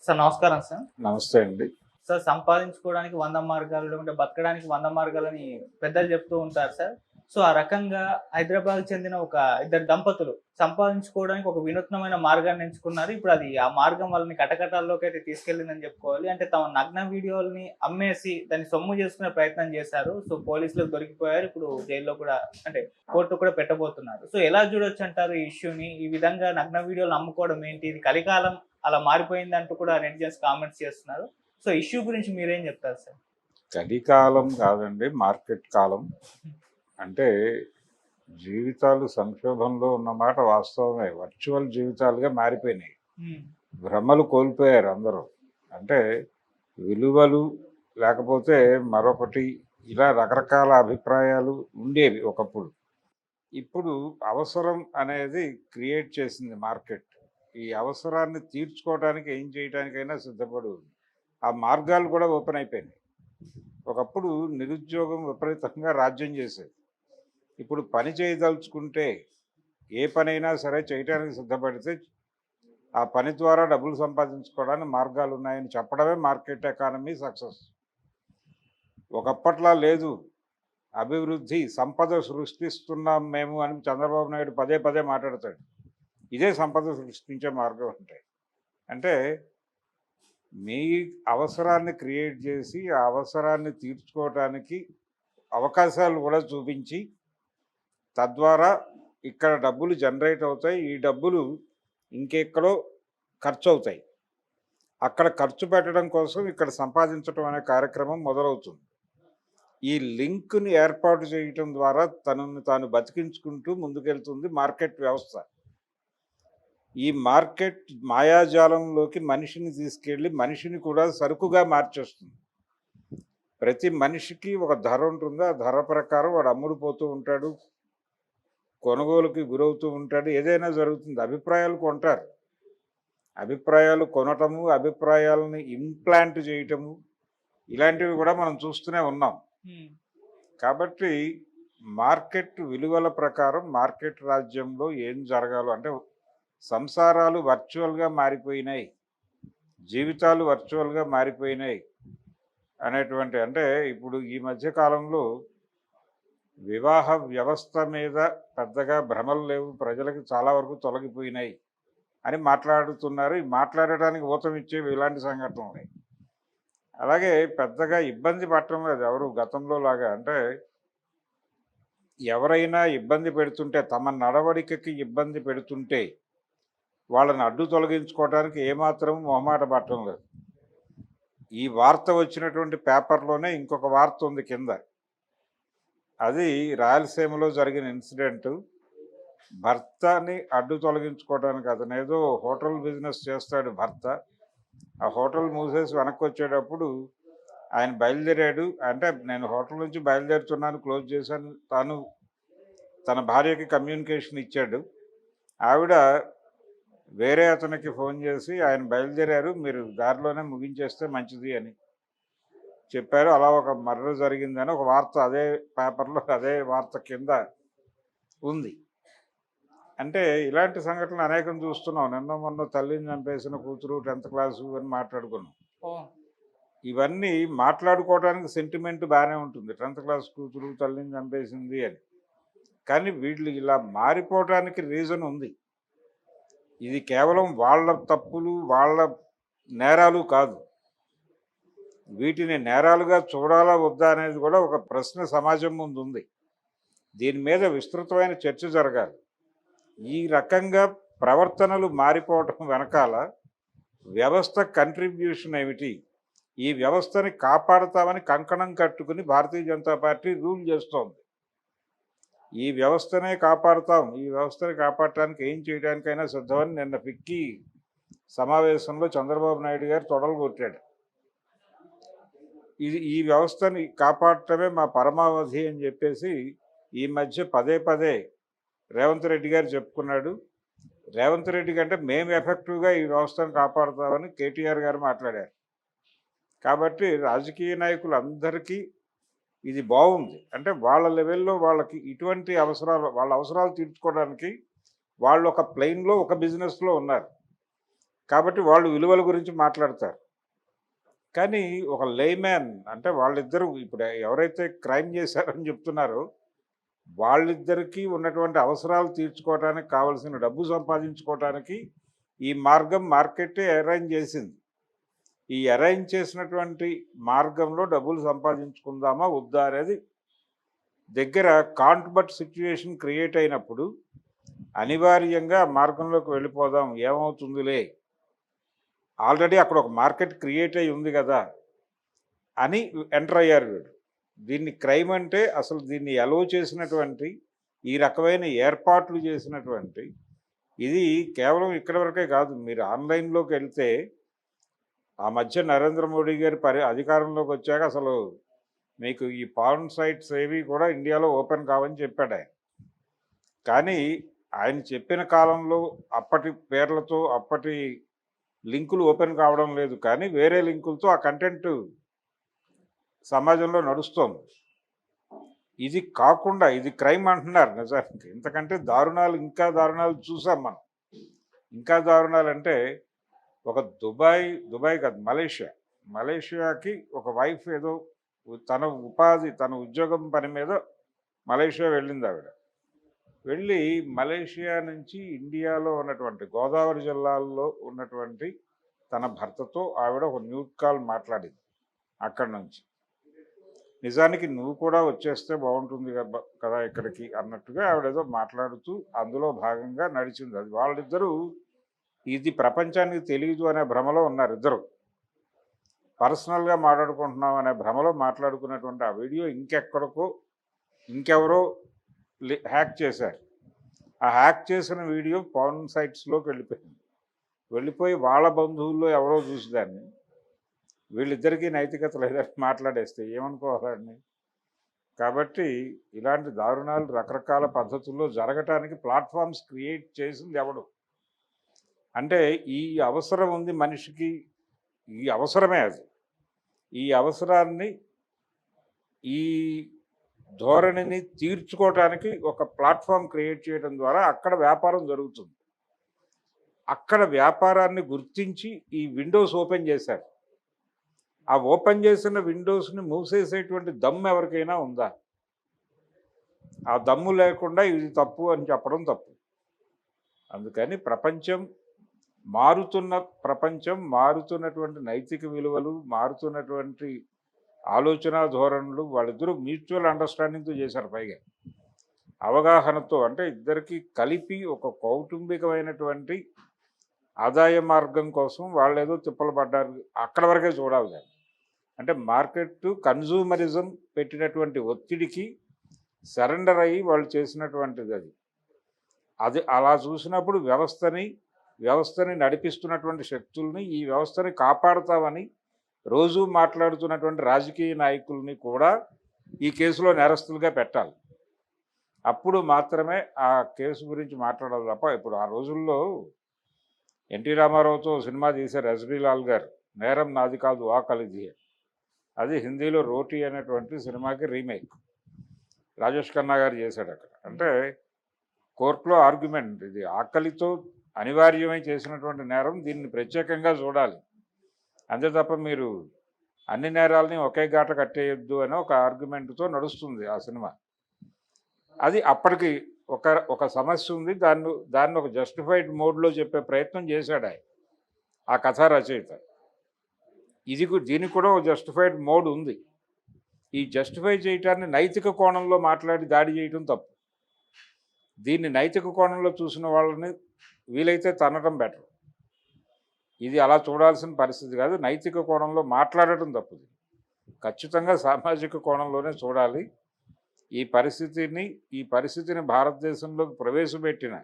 Sir నమస్కారం sir. నమస్తే అండి. సార్ సంపాదించుకోవడానికి 100 మార్గాలు లేకుంటే బతకడానికి 100 మార్గాలని పెద్దలు చెప్తూ ఉంటారు సార్. సో, ఆ రకంగా హైదరాబాద్‌కి చెందిన ఒక ఇద్దరు దంపతులు సంపాదించుకోవడానికి ఒక వినూత్నమైన మార్గాన్ని ఎంచుకున్నారు. ఇప్పుడు అది ఆ మార్గం వాళ్ళని కటకటాల్లోకైతే తీసుకెళ్ళిందని చెప్పుకోవాలి. అంటే తమ నగ్న వీడియోలని అమ్మేసి దాన్ని సొమ్ము చేసుకునే ప్రయత్నం చేశారు. సో, పోలీసులకు దొరికిపోయారు. ఇప్పుడు జైల్‌లో కూడా అంటే కోర్టులో కూడా పెట్టబోతున్నారు. సో, ఎలా చూడొచ్చంటారు ఈ ఇష్యూని? ఈ విధంగా నగ్న వీడియోలు అమ్ముకోవడం ఏంటి? ఇది కలికాలం అలా మారిపోయిందంటూ కూడా నెటిజన్స్ కామెంట్స్ చేస్తున్నారు. సో, ఇష్యూ గురించి మీరేం చెప్తారు సార్? కలికాలం కాదండి, మార్కెట్ కాలం. అంటే జీవితాలు సంక్షోభంలో ఉన్నమాట వాస్తవమే. వర్చువల్ జీవితాలుగా మారిపోయినాయి. హ్మ్. భ్రమలు కోల్పోయారు అందరూ. అంటే విలువలు లేకపోతే మరొకటి ఇలా రకరకాల అభిప్రాయాలు ఉండేవి ఒకప్పుడు. ఇప్పుడు అవసరం అనేది క్రియేట్ చేసింది మార్కెట్. ఈ అవసరాన్ని తీర్చుకోవడానికి ఏం చేయడానికైనా సిద్ధపడి ఉంది. ఆ మార్గాలు కూడా ఓపెన్ అయిపోయినాయి. ఒకప్పుడు నిరుద్యోగం విపరీతంగా రాజ్యం చేసేది. ఇప్పుడు పని చేయదలుచుకుంటే ఏ పనైనా సరే చేయటానికి సిద్ధపడితే ఆ పని ద్వారా డబ్బులు సంపాదించుకోవడానికి మార్గాలు ఉన్నాయని చెప్పడమే మార్కెట్ ఎకానమీ సక్సెస్. ఒకప్పట్లా లేదు. అభివృద్ధి సంపద సృష్టిస్తున్నాం మేము అని చంద్రబాబు నాయుడు పదే పదే మాట్లాడతాడు. ఇదే సంపద సృష్టించే మార్గం అంటే మీ అవసరాన్ని క్రియేట్ చేసి ఆ అవసరాన్ని తీర్చుకోవటానికి అవకాశాలు కూడా చూపించి తద్వారా ఇక్కడ డబ్బులు జనరేట్ అవుతాయి. ఈ డబ్బులు ఇంకెక్కడో ఖర్చు అవుతాయి. అక్కడ ఖర్చు పెట్టడం కోసం ఇక్కడ సంపాదించడం అనే కార్యక్రమం మొదలవుతుంది. ఈ లింక్ని ఏర్పాటు చేయటం ద్వారా తనను తాను బతికించుకుంటూ ముందుకెళ్తుంది మార్కెట్ వ్యవస్థ. ఈ మార్కెట్ మాయాజాలంలోకి మనిషిని తీసుకెళ్ళి మనిషిని కూడా సరుకుగా మార్చేస్తుంది. ప్రతి మనిషికి ఒక ధర ఉంటుంది. ఆ ధర ప్రకారం వాడు అమ్ముడుపోతూ ఉంటాడు, కొనుగోలుకి గురవుతూ ఉంటాడు. ఏదైనా జరుగుతుంది. అభిప్రాయాలు కొంటారు. అభిప్రాయాలు కొనటము, అభిప్రాయాలని ఇంప్లాంట్ చేయటము, ఇలాంటివి కూడా మనం చూస్తూనే ఉన్నాం. కాబట్టి మార్కెట్ విలువల ప్రకారం మార్కెట్ రాజ్యంలో ఏం జరగాలో అంటే సంసారాలు వర్చువల్గా మారిపోయినాయి, జీవితాలు వర్చువల్గా మారిపోయినాయి అనేటువంటి అంటే ఇప్పుడు ఈ మధ్య కాలంలో వివాహ వ్యవస్థ మీద పెద్దగా భ్రమలు లేవు, ప్రజలకు చాలా వరకు తొలగిపోయినాయి అని మాట్లాడుతున్నారు. ఈ మాట్లాడటానికి ఊతం ఇచ్చేవి ఇలాంటి సంఘటనలు. అలాగే పెద్దగా ఇబ్బంది పడటం లేదు ఎవరు గతంలో లాగా. అంటే ఎవరైనా ఇబ్బంది పెడుతుంటే, తమ నడవడికకి ఇబ్బంది పెడుతుంటే వాళ్ళని అడ్డు తొలగించుకోవడానికి ఏమాత్రం మొహమాట పడటం లేదు. ఈ వార్త వచ్చినటువంటి పేపర్లోనే ఇంకొక వార్త ఉంది కింద. అది రాయలసీమలో జరిగిన ఇన్సిడెంట్. భర్తని అడ్డు తొలగించుకోవడానికి అతను ఏదో హోటల్ బిజినెస్ చేస్తాడు భర్త. ఆ హోటల్ మూసేసి వెనక్కి వచ్చేటప్పుడు ఆయన బయలుదేరాడు. అంటే నేను హోటల్ నుంచి బయలుదేరుతున్నాను, క్లోజ్ చేశాను. తాను తన భార్యకి కమ్యూనికేషన్ ఇచ్చాడు. ఆవిడ వేరే అతనికి ఫోన్ చేసి ఆయన బయలుదేరారు, మీరు దారిలోనే ముగించేస్తే మంచిది అని చెప్పారు. అలా ఒక మర్డర్ జరిగిందని ఒక వార్త అదే పేపర్లో అదే వార్త కింద ఉంది. అంటే ఇలాంటి సంఘటనలు అనేకం చూస్తున్నాం. నిన్న మొన్న తల్లిని చంపేసిన కూతురు 10th క్లాసు అని మాట్లాడుకున్నాం. ఇవన్నీ మాట్లాడుకోవడానికి సెంటిమెంట్ బాగానే ఉంటుంది, 10th క్లాస్ కూతురు తల్లిని చంపేసింది అని. కానీ వీళ్ళు ఇలా మారిపోవటానికి రీజన్ ఉంది. ఇది కేవలం వాళ్ళ తప్పులు, వాళ్ళ నేరాలు కాదు. వీటిని నేరాలుగా చూడాలా వద్దా అనేది కూడా ఒక ప్రశ్న సమాజం ముందు ఉంది. దీని మీద విస్తృతమైన చర్చ జరగాలి. ఈ రకంగా ప్రవర్తనలు మారిపోవటం వెనకాల వ్యవస్థ కంట్రిబ్యూషన్ ఏమిటి? ఈ వ్యవస్థని కాపాడతామని కంకణం కట్టుకుని భారతీయ జనతా పార్టీ రూల్ చేస్తోంది. ఈ వ్యవస్థనే కాపాడుతాం, ఈ వ్యవస్థని కాపాడటానికి ఏం చేయడానికైనా సిద్ధమని నిన్న ఫిక్కీ సమావేశంలో చంద్రబాబు నాయుడు గారు తొడలు కొట్టాడు. ఈ వ్యవస్థని కాపాడటమే మా పరమావధి అని చెప్పేసి ఈ మధ్య పదే పదే రేవంత్ రెడ్డి గారు చెప్పుకున్నాడు. రేవంత్ రెడ్డి కంటే మేము ఎఫెక్టివ్గా ఈ వ్యవస్థను కాపాడుతామని కేటీఆర్ గారు మాట్లాడారు. కాబట్టి రాజకీయ నాయకులందరికీ ఇది బాగుంది. అంటే వాళ్ళ లెవెల్లో వాళ్ళకి ఇటువంటి అవసరాలు, వాళ్ళ అవసరాలు తీర్చుకోవడానికి వాళ్ళు ఒక ప్లెయిన్లో ఒక బిజినెస్లో ఉన్నారు. కాబట్టి వాళ్ళు విలువల గురించి మాట్లాడతారు. కానీ ఒక లేమ్యాన్ అంటే వాళ్ళిద్దరూ ఇప్పుడు ఎవరైతే క్రైమ్ చేశారని చెప్తున్నారో వాళ్ళిద్దరికీ ఉన్నటువంటి అవసరాలు తీర్చుకోవడానికి కావలసిన డబ్బు సంపాదించుకోవడానికి ఈ మార్గం మార్కెటే అరేంజ్ చేసింది. ఈ అరేంజ్ చేసినటువంటి మార్గంలో డబ్బులు సంపాదించుకుందామా వద్దా అనేది దగ్గర కాంట్ బట్ సిచ్యువేషన్ క్రియేట్ అయినప్పుడు అనివార్యంగా ఆ మార్గంలోకి వెళ్ళిపోదాం, ఏమవుతుందిలే, ఆల్రెడీ అక్కడ ఒక మార్కెట్ క్రియేట్ అయి ఉంది కదా అని ఎంటర్ అయ్యారు వీడు. దీన్ని క్రైమ్ అంటే అసలు దీన్ని అలో చేసినటువంటి ఈ రకమైన ఏర్పాట్లు చేసినటువంటి ఇది కేవలం ఇక్కడ వరకే కాదు. మీరు ఆన్లైన్లోకి వెళ్తే ఆ మధ్య నరేంద్ర మోడీ గారి అధికారంలోకి వచ్చాక అసలు మీకు ఈ పార్న్ సైట్స్ ఏవి కూడా ఇండియాలో ఓపెన్ కావని చెప్పాడు ఆయన. కానీ ఆయన చెప్పిన కాలంలో అప్పటి పేర్లతో అప్పటి లింకులు ఓపెన్ కావడం లేదు, కానీ వేరే లింకులతో ఆ కంటెంట్ సమాజంలో నడుస్తోంది. ఇది కాకుండా ఇది క్రైమ్ అంటున్నారు నిజానికి. ఇంతకంటే దారుణాలు, ఇంకా దారుణాలు చూసాం మనం. ఇంకా దారుణాలు అంటే ఒక దుబాయ్ కాదు, మలేషియాకి ఒక వైఫ్ ఏదో తన ఉపాధి, తన ఉద్యోగం పని మీద మలేషియా వెళ్ళింది ఆవిడ. వెళ్ళి మలేషియా నుంచి ఇండియాలో ఉన్నటువంటి గోదావరి జిల్లాల్లో ఉన్నటువంటి తన భర్తతో ఆవిడ ఒక న్యూట్ కాల్ మాట్లాడింది అక్కడి నుంచి. నిజానికి నువ్వు కూడా వచ్చేస్తే బాగుంటుంది కదా ఇక్కడికి అన్నట్టుగా ఆవిడేదో మాట్లాడుతూ అందులో భాగంగా నడిచింది అది. వాళ్ళిద్దరూ ఇది ప్రపంచానికి తెలియదు అనే భ్రమలో ఉన్నారు ఇద్దరు. పర్సనల్గా మాట్లాడుకుంటున్నాం అనే భ్రమలో మాట్లాడుకున్నటువంటి ఆ వీడియో ఇంకెవరో హ్యాక్ చేశారు. ఆ హ్యాక్ చేసిన వీడియో పార్న్ సైట్స్లోకి వెళ్ళిపోయి వాళ్ళ బంధువుల్లో ఎవరో చూసి దాన్ని వీళ్ళిద్దరికీ నైతికత లేదని మాట్లాడేస్తే ఏమనుకోవాలండి. కాబట్టి ఇలాంటి దారుణాలు రకరకాల పద్ధతుల్లో జరగటానికి ప్లాట్ఫామ్స్ క్రియేట్ చేసింది ఎవడు అంటే ఈ అవసరం ఉంది మనిషికి, ఈ అవసరమే అది. ఈ అవసరాన్ని, ఈ ధోరణిని తీర్చుకోవటానికి ఒక ప్లాట్ఫామ్ క్రియేట్ చేయడం ద్వారా అక్కడ వ్యాపారం జరుగుతుంది. అక్కడ వ్యాపారాన్ని గుర్తించి ఈ విండోస్ ఓపెన్ చేశారు. ఆ ఓపెన్ చేసిన విండోస్ని మూసేసేటువంటి దమ్ము ఎవరికైనా ఉందా? ఆ దమ్ము లేకుండా ఇది తప్పు అని చెప్పడం తప్పు. అందుకని మారుతున్నటువంటి నైతిక విలువలు, మారుతున్నటువంటి ఆలోచన ధోరణులు వాళ్ళిద్దరూ మ్యూచువల్ అండర్స్టాండింగ్తో చేశారు. పైగా అవగాహనతో, అంటే ఇద్దరికి కలిపి ఒక కౌటుంబికమైనటువంటి ఆదాయ మార్గం కోసం వాళ్ళు ఏదో తిప్పలు పడ్డారు. అక్కడ వరకే చూడాలి దాన్ని. అంటే మార్కెట్ కన్జ్యూమరిజం పెట్టినటువంటి ఒత్తిడికి సరెండర్ అయ్యి వాళ్ళు చేసినటువంటిది అది అలా చూసినప్పుడు వ్యవస్థని నడిపిస్తున్నటువంటి శక్తుల్ని, ఈ వ్యవస్థని కాపాడుతామని రోజు మాట్లాడుతున్నటువంటి రాజకీయ నాయకుల్ని కూడా ఈ కేసులో నేరస్తులుగా పెట్టాలి. అప్పుడు మాత్రమే ఆ కేసు గురించి మాట్లాడాలి తప్ప. ఇప్పుడు ఆ రోజుల్లో ఎన్టీ రామారావుతో సినిమా తీశారు ఎస్బి లాల్ గారు, నేరం నాది కాదు ఆకలిది. అది హిందీలో రోటీ అనేటువంటి సినిమాకి రీమేక్ రాజేష్ ఖన్నా గారు చేశాడు అక్కడ. అంటే కోర్టులో ఆర్గ్యుమెంట్, ఇది ఆకలితో అనివార్యమై చేసినటువంటి నేరం, దీన్ని ప్రత్యేకంగా చూడాలి, అంతే తప్ప మీరు అన్ని నేరాలని ఒకే గాట కట్టేయొద్దు అని ఒక ఆర్గ్యుమెంట్తో నడుస్తుంది ఆ సినిమా. అది అప్పటికి ఒక సమస్య ఉంది, దాన్ని ఒక జస్టిఫైడ్ మోడ్లో చెప్పే ప్రయత్నం చేశాడు ఆయన, ఆ కథా రచయిత. దీనికి కూడా ఒక జస్టిఫైడ్ మోడ్ ఉంది. ఈ జస్టిఫై చేయటాన్ని నైతిక కోణంలో మాట్లాడి దాడి చేయటం తప్పు. దీన్ని నైతిక కోణంలో చూసిన వాళ్ళని వీలైతే తనడం బెటర్. ఇది అలా చూడాల్సిన పరిస్థితి కాదు. నైతిక కోణంలో మాట్లాడటం తప్పుది. ఖచ్చితంగా సామాజిక కోణంలోనే చూడాలి. ఈ పరిస్థితిని భారతదేశంలోకి ప్రవేశపెట్టిన